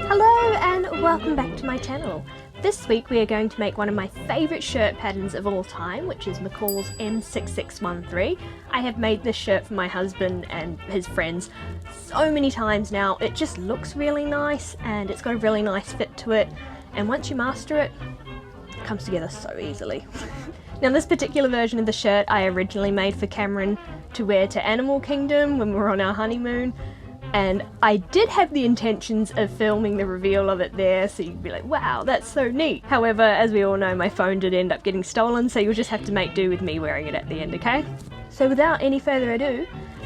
Hello and welcome back to my channel. This week we are going to make one of my favourite shirt patterns of all time, which is McCall's M6613. I have made this shirt for my husband and his friends so many times now. It just looks really nice and it's got a really nice fit to it, and once you master it, it comes together so easily. Now this particular version of the shirt I originally made for Cameron to wear to Animal Kingdom when we were on our honeymoon. And I did have the intentions of filming the reveal of it there, so you'd be like, wow, that's so neat. However, as we all know, my phone did end up getting stolen, so you'll just have to make do with me wearing it at the end, okay? So without any further ado,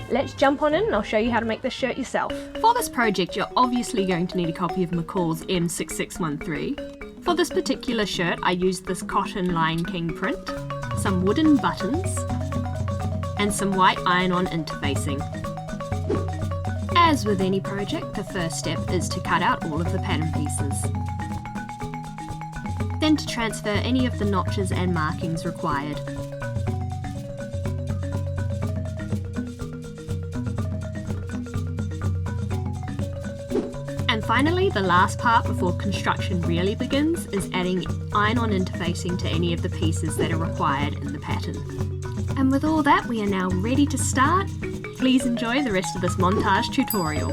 let's jump on in and I'll show you how to make this shirt yourself. For this project, you're obviously going to need a copy of McCall's M6613. For this particular shirt, I used this cotton Lion King print, some wooden buttons, and some white iron-on interfacing. As with any project, the first step is to cut out all of the pattern pieces. Then to transfer any of the notches and markings required. And finally, the last part before construction really begins is adding iron-on interfacing to any of the pieces that are required in the pattern. And with all that, we are now ready to start. Please enjoy the rest of this montage tutorial.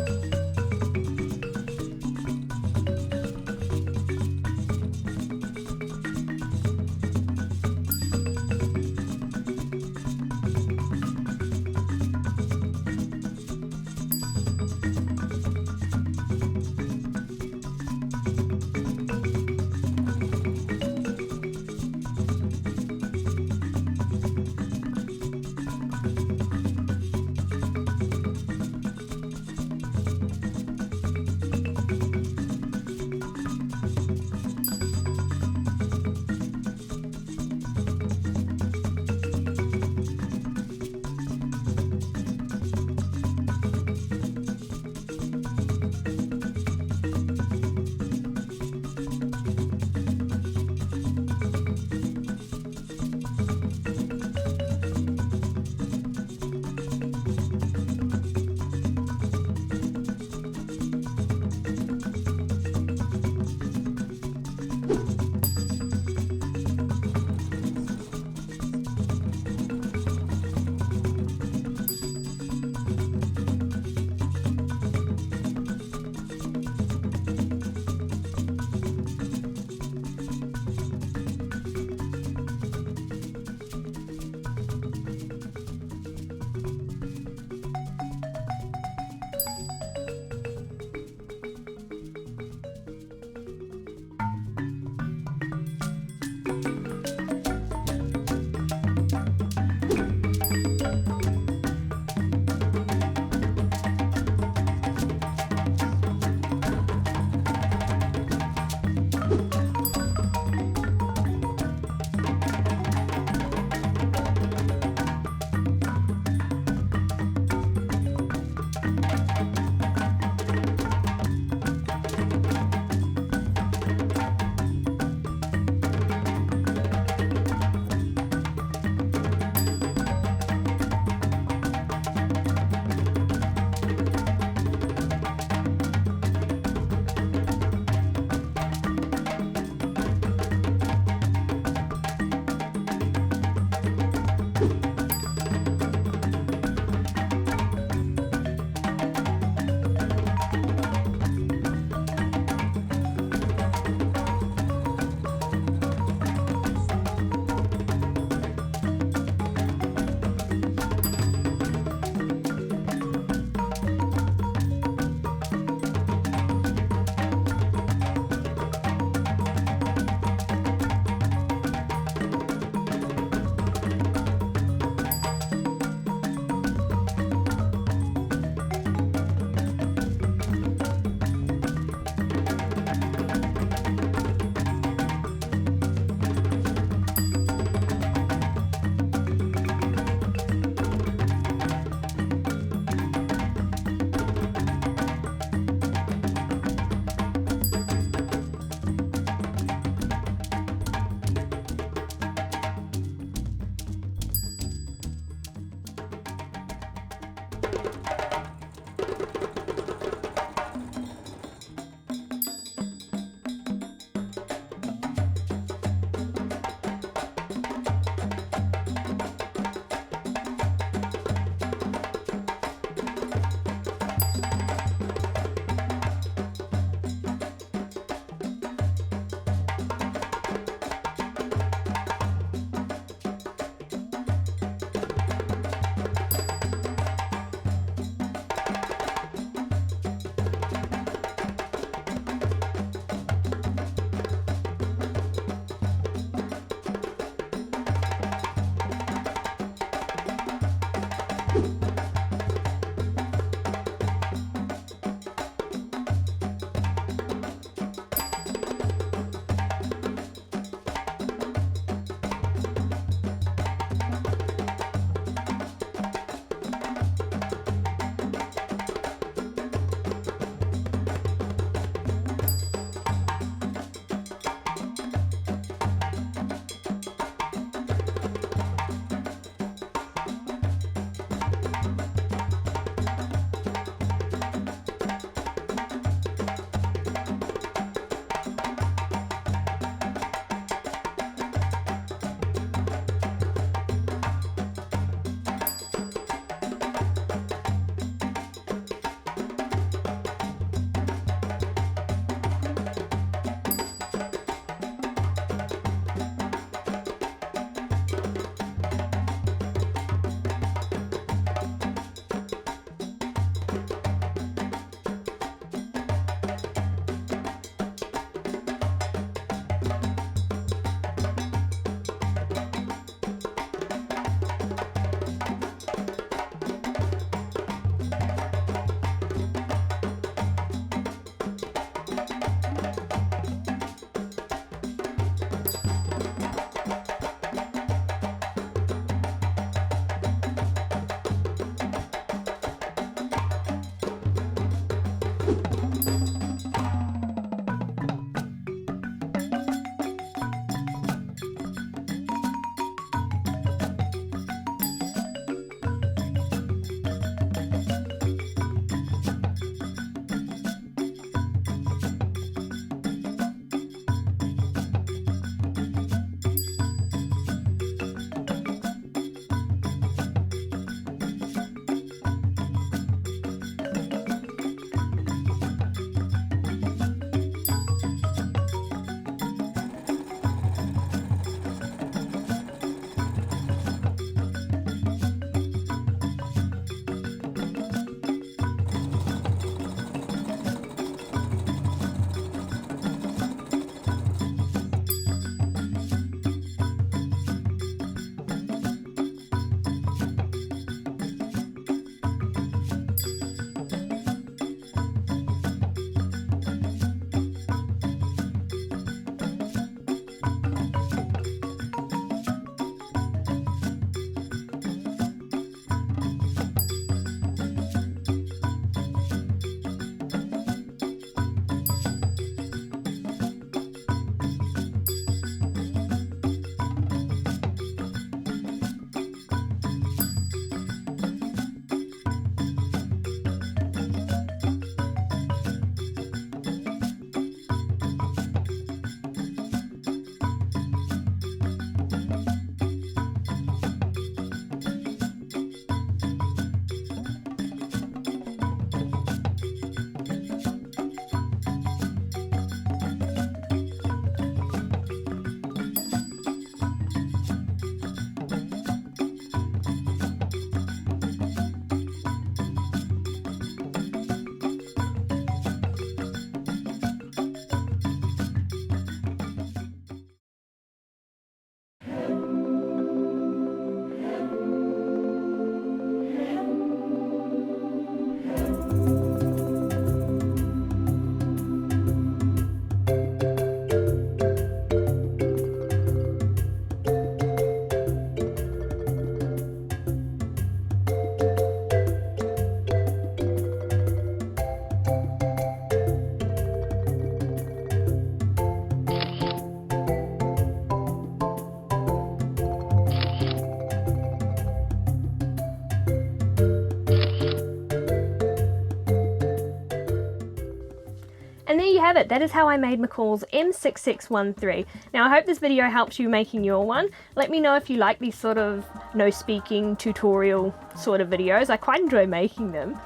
And there you have it, that is how I made McCall's M6613. Now I hope this video helps you making your one. Let me know if you like these sort of no speaking tutorial sort of videos. I quite enjoy making them.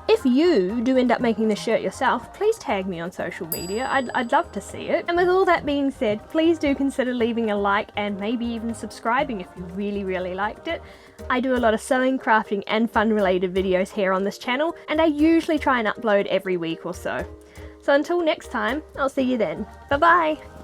If you do end up making the shirt yourself, please tag me on social media. I'd love to see it. And with all that being said, please do consider leaving a like and maybe even subscribing if you really liked it. I do a lot of sewing, crafting and fun related videos here on this channel, and I usually try and upload every week or so. So until next time, I'll see you then. Bye bye!